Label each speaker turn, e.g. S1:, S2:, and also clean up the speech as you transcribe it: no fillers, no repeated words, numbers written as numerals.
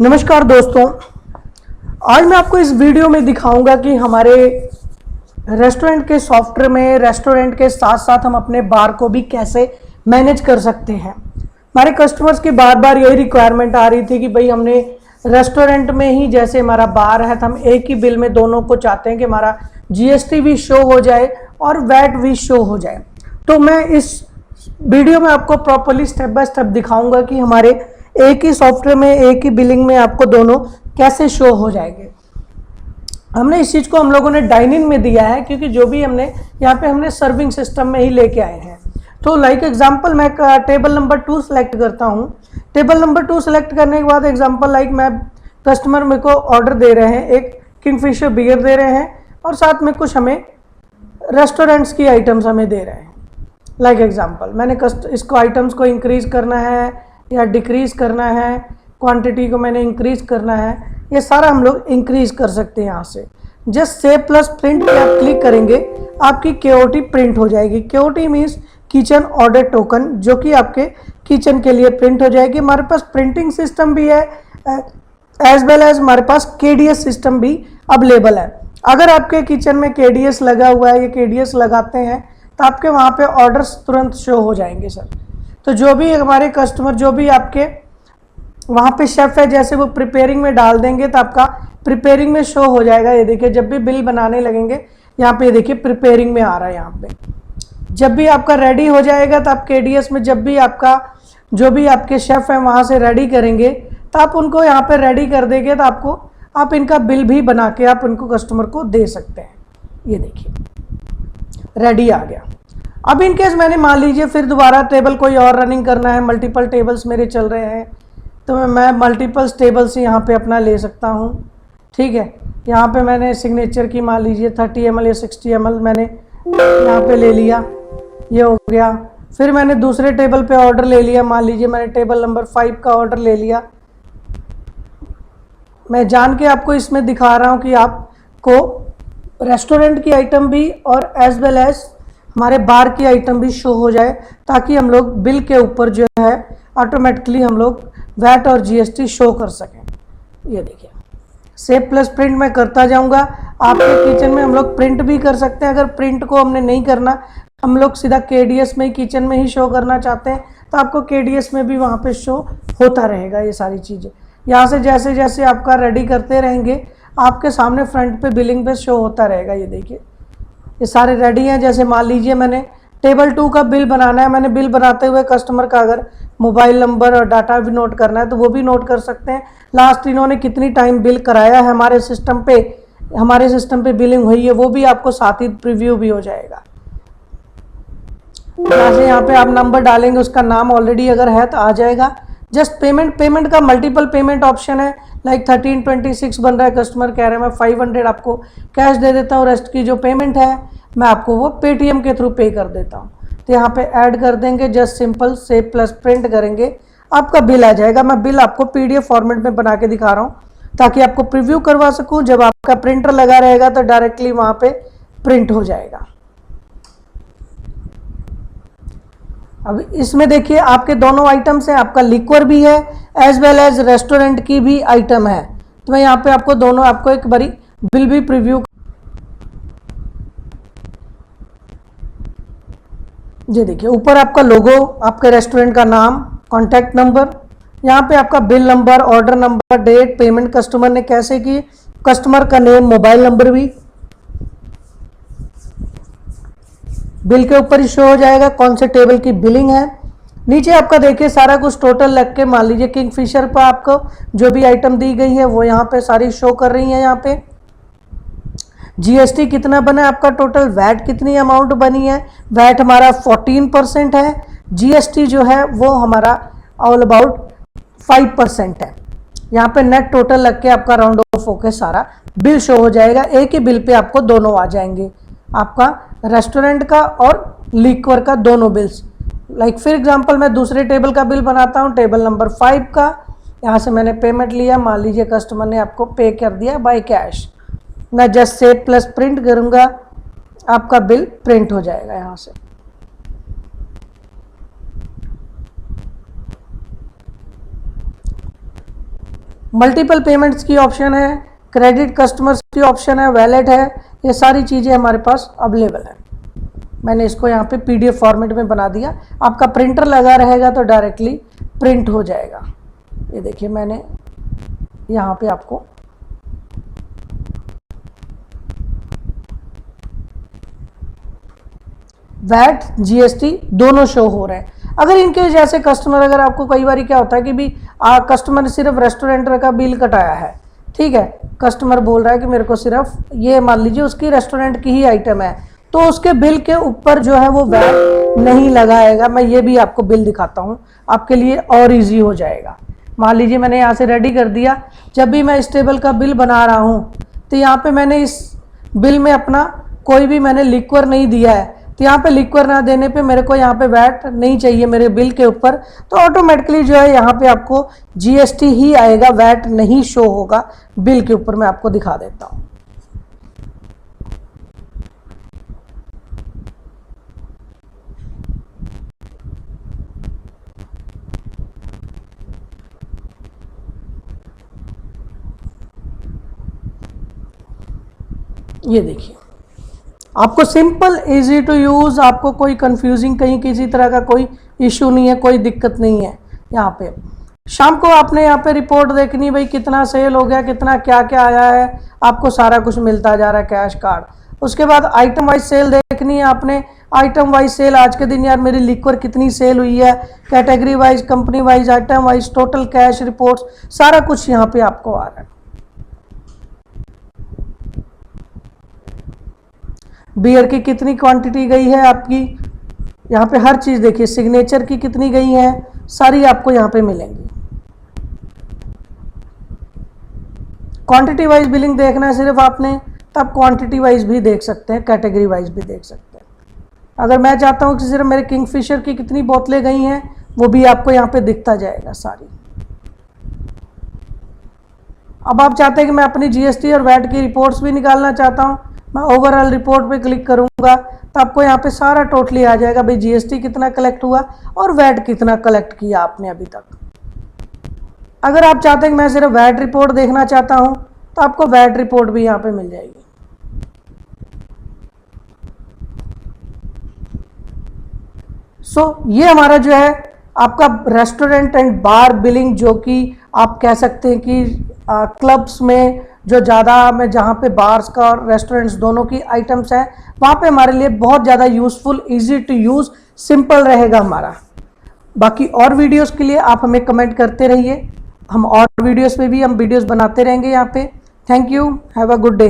S1: नमस्कार दोस्तों, आज मैं आपको इस वीडियो में दिखाऊंगा कि हमारे रेस्टोरेंट के सॉफ्टवेयर में रेस्टोरेंट के साथ साथ हम अपने बार को भी कैसे मैनेज कर सकते हैं। हमारे कस्टमर्स की बार बार यही रिक्वायरमेंट आ रही थी कि भाई हमने रेस्टोरेंट में ही जैसे हमारा बार है तो हम एक ही बिल में दोनों को चाहते हैं कि हमारा जीएसटी भी शो हो जाए और वैट भी शो हो जाए। तो मैं इस वीडियो में आपको प्रॉपर्ली स्टेप बाय स्टेप दिखाऊंगा कि हमारे एक ही सॉफ्टवेयर में एक ही बिलिंग में आपको दोनों कैसे शो हो जाएंगे। हमने इस चीज़ को हम लोगों ने डाइनिंग में दिया है क्योंकि जो भी हमने यहाँ पे हमने सर्विंग सिस्टम में ही लेके आए हैं। तो लाइक एग्जांपल मैं टेबल नंबर 2 सेलेक्ट करता हूँ। टेबल नंबर 2 सेलेक्ट करने के बाद एग्जांपल लाइक मैं कस्टमर मेरे को ऑर्डर दे रहे हैं, एक किंगफिशर बियर दे रहे हैं और साथ में कुछ हमें रेस्टोरेंट्स की आइटम्स हमें दे रहे हैं। लाइक एग्जांपल मैंने इसको आइटम्स को इंक्रीज़ करना है या डिक्रीज़ करना है, क्वांटिटी को मैंने इंक्रीज़ करना है, ये सारा हम लोग इंक्रीज़ कर सकते हैं। यहाँ से जस्ट सेव प्लस प्रिंट पे आप क्लिक करेंगे, आपकी केओटी प्रिंट हो जाएगी। KOT means kitchen order token, जो कि आपके किचन के लिए प्रिंट हो जाएगी। हमारे पास प्रिंटिंग सिस्टम भी है एज वेल एज हमारे पास केडीएस सिस्टम भी अवेलेबल है। अगर आपके किचन में केडीएस लगा हुआ है या केडीएस लगाते हैं तो आपके वहाँ पे ऑर्डर्स तुरंत शो हो जाएंगे सर। तो जो भी हमारे कस्टमर जो भी आपके वहाँ पे शेफ़ है, जैसे वो प्रिपेयरिंग में डाल देंगे तो आपका प्रिपेयरिंग में शो हो जाएगा। ये देखिए जब भी बिल बनाने लगेंगे यहाँ पे देखिए प्रिपेयरिंग में आ रहा है। यहाँ पे जब भी आपका रेडी हो जाएगा तो आप केडीएस में जब भी आपका जो भी आपके शेफ़ हैं वहाँ से रेडी करेंगे तो आप उनको यहाँ पे रेडी कर देंगे तो आपको आप इनका बिल भी बना के आप उनको कस्टमर को दे सकते हैं। ये देखिए रेडी आ गया। अब इन केस मैंने मान लीजिए फिर दोबारा टेबल कोई और रनिंग करना है, मल्टीपल टेबल्स मेरे चल रहे हैं तो मैं मल्टीपल टेबल्स यहाँ पे अपना ले सकता हूँ। ठीक है, यहाँ पे मैंने सिग्नेचर की मान लीजिए 30 ml या 60 ml मैंने यहाँ पे ले लिया, ये हो गया। फिर मैंने दूसरे टेबल पे ऑर्डर ले लिया, मान लीजिए मैंने टेबल नंबर 5 का ऑर्डर ले लिया। मैं जान के आपको इसमें दिखा रहा हूँ कि आपको रेस्टोरेंट की आइटम भी और एज वेल एज हमारे बार की आइटम भी शो हो जाए, ताकि हम लोग बिल के ऊपर जो है ऑटोमेटिकली हम लोग वैट और जीएसटी शो कर सकें। ये देखिए सेव प्लस प्रिंट मैं करता जाऊंगा। आपके किचन में हम लोग प्रिंट भी कर सकते हैं। अगर प्रिंट को हमने नहीं करना, हम लोग सीधा केडीएस में ही किचन में ही शो करना चाहते हैं तो आपको केडीएस में भी वहाँ पे शो होता रहेगा। ये सारी चीज़ें यहाँ से जैसे जैसे आपका रेडी करते रहेंगे आपके सामने फ्रंट पे बिलिंग पे शो होता रहेगा। ये देखिए ये सारे रेडी हैं। जैसे मान लीजिए मैंने टेबल 2 का बिल बनाना है, मैंने बिल बनाते हुए कस्टमर का अगर मोबाइल नंबर और डाटा भी नोट करना है तो वो भी नोट कर सकते हैं। लास्ट इन्होंने कितनी टाइम बिल कराया है हमारे सिस्टम पे बिलिंग हुई है वो भी आपको साथ ही प्रीव्यू भी हो जाएगा। जैसे यहाँ पे आप नंबर डालेंगे, उसका नाम ऑलरेडी अगर है तो आ जाएगा। जस्ट पेमेंट का मल्टीपल पेमेंट ऑप्शन है। लाइक 1326 बन रहा है, कस्टमर कह रहे हैं मैं 500 आपको कैश दे देता हूँ, रेस्ट की जो पेमेंट है मैं आपको वो पेटीएम के थ्रू पे कर देता हूँ। तो यहाँ पे ऐड कर देंगे, just simple save plus print करेंगे, आपका बिल आ जाएगा। मैं बिल आपको पीडीएफ फॉर्मेट में बना के दिखा रहा हूँ ताकि आपको प्रीव्यू करवा सकूँ। जब आपका प्रिंटर लगा रहेगा तो डायरेक्टली वहाँ पे प्रिंट हो जाएगा। अब इसमें देखिए आपके दोनों आइटम्स हैं, आपका लिक्वर भी है एज वेल एज रेस्टोरेंट की भी आइटम है। तो मैं यहाँ पे आपको दोनों आपको एक बारी बिल भी प्रीव्यू। ये देखिए ऊपर आपका लोगो, आपके रेस्टोरेंट का नाम, कॉन्टैक्ट नंबर, यहाँ पे आपका bill number, order number, date, payment customer ने कैसे की, कस्टमर का नेम, मोबाइल नंबर भी बिल के ऊपर ही शो हो जाएगा, कौन से टेबल की बिलिंग है। नीचे आपका देखिए सारा कुछ टोटल लग के मान लीजिए किंगफिशर पर आपको जो भी आइटम दी गई है वो यहाँ पे सारी शो कर रही है। यहाँ पे जीएसटी कितना बना है आपका टोटल, वैट कितनी अमाउंट बनी है, वैट हमारा 14% है, जीएसटी जो है वो हमारा ऑल अबाउट 5% है। यहाँ पे नेट टोटल लग के आपका राउंड ऑफ होकर सारा बिल शो हो जाएगा। एक ही बिल पे आपको दोनों आ जाएंगे, आपका रेस्टोरेंट का और लिक्वर का दोनों बिल्स। लाइक फॉर एग्जांपल मैं दूसरे टेबल का बिल बनाता हूँ, टेबल नंबर 5 का। यहाँ से मैंने पेमेंट लिया, मान लीजिए कस्टमर ने आपको पे कर दिया बाय कैश। मैं जस्ट सेव प्लस प्रिंट करूँगा, आपका बिल प्रिंट हो जाएगा यहाँ से। मल्टीपल पेमेंट्स की ऑप्शन है, क्रेडिट कस्टमर्स की ऑप्शन है, वैलेट है, ये सारी चीज़ें हमारे पास अवेलेबल है। मैंने इसको यहाँ पे PDF फॉर्मेट में बना दिया। आपका प्रिंटर लगा रहेगा तो डायरेक्टली प्रिंट हो जाएगा। ये देखिए मैंने यहाँ पे आपको वैट GST दोनों शो हो रहे हैं। अगर इनके जैसे कस्टमर, अगर आपको कई बार क्या होता है कि भी कस्टमर ने सिर्फ रेस्टोरेंट का बिल कटाया है, ठीक है, कस्टमर बोल रहा है कि मेरे को सिर्फ ये, मान लीजिए उसकी रेस्टोरेंट की ही आइटम है, तो उसके बिल के ऊपर जो है वो वैट नहीं लगाएगा। मैं ये भी आपको बिल दिखाता हूँ, आपके लिए और इजी हो जाएगा। मान लीजिए मैंने यहाँ से रेडी कर दिया, जब भी मैं इस टेबल का बिल बना रहा हूँ तो यहाँ पे मैंने इस बिल में अपना कोई भी मैंने लिक्वर नहीं दिया है, तो यहाँ पे लिक्वर ना देने पे मेरे को यहाँ पे वैट नहीं चाहिए मेरे बिल के ऊपर, तो ऑटोमेटिकली जो है यहाँ पे आपको GST ही आएगा, वैट नहीं शो होगा बिल के ऊपर। मैं आपको दिखा देता हूँ। ये देखिए, आपको सिंपल इजी टू यूज़, आपको कोई कंफ्यूजिंग कहीं किसी तरह का कोई इशू नहीं है, कोई दिक्कत नहीं है। यहाँ पे शाम को आपने यहाँ पे रिपोर्ट देखनी, भाई कितना सेल हो गया, कितना क्या क्या आया है, आपको सारा कुछ मिलता जा रहा है, कैश कार्ड। उसके बाद आइटम वाइज सेल देखनी है आपने, आइटम वाइज सेल आज के दिन यार मेरी लिक्वर कितनी सेल हुई है, category wise, company wise, item wise, total cash reports, सारा कुछ यहाँ पे आपको आ रहा है। बियर की कितनी क्वांटिटी गई है आपकी, यहाँ पे हर चीज़ देखिए, सिग्नेचर की कितनी गई है, सारी आपको यहाँ पे मिलेंगी। क्वांटिटी वाइज बिलिंग देखना है सिर्फ आपने, तो आप क्वांटिटी वाइज भी देख सकते हैं, कैटेगरी वाइज भी देख सकते हैं। अगर मैं चाहता हूँ कि सिर्फ मेरे किंगफिशर की कितनी बोतलें गई हैं, वो भी आपको यहाँ पे दिखता जाएगा सारी। अब आप चाहते हैं कि मैं अपनी GST और वैट की रिपोर्ट्स भी निकालना चाहता हूँ, मैं ओवरऑल रिपोर्ट पे क्लिक करूंगा तो आपको यहाँ पे सारा टोटली आ जाएगा, भाई GST कितना कलेक्ट हुआ और वैट कितना कलेक्ट किया आपने अभी तक। अगर आप चाहते हैं कि मैं सिर्फ वैट रिपोर्ट देखना चाहता हूँ, तो आपको वैट रिपोर्ट भी यहाँ पे मिल जाएगी। ये हमारा जो है आपका रेस्टोरेंट एंड बार बिलिंग, जो कि आप कह सकते हैं कि क्लब्स में जो ज़्यादा में, जहाँ पे बार्स का और रेस्टोरेंट्स दोनों की आइटम्स हैं, वहाँ पे हमारे लिए बहुत ज़्यादा useful, easy to use, simple रहेगा हमारा। बाकी और वीडियोस के लिए आप हमें कमेंट करते रहिए, हम और वीडियोस पे भी हम वीडियोस बनाते रहेंगे यहाँ पे। Thank you, have a good day.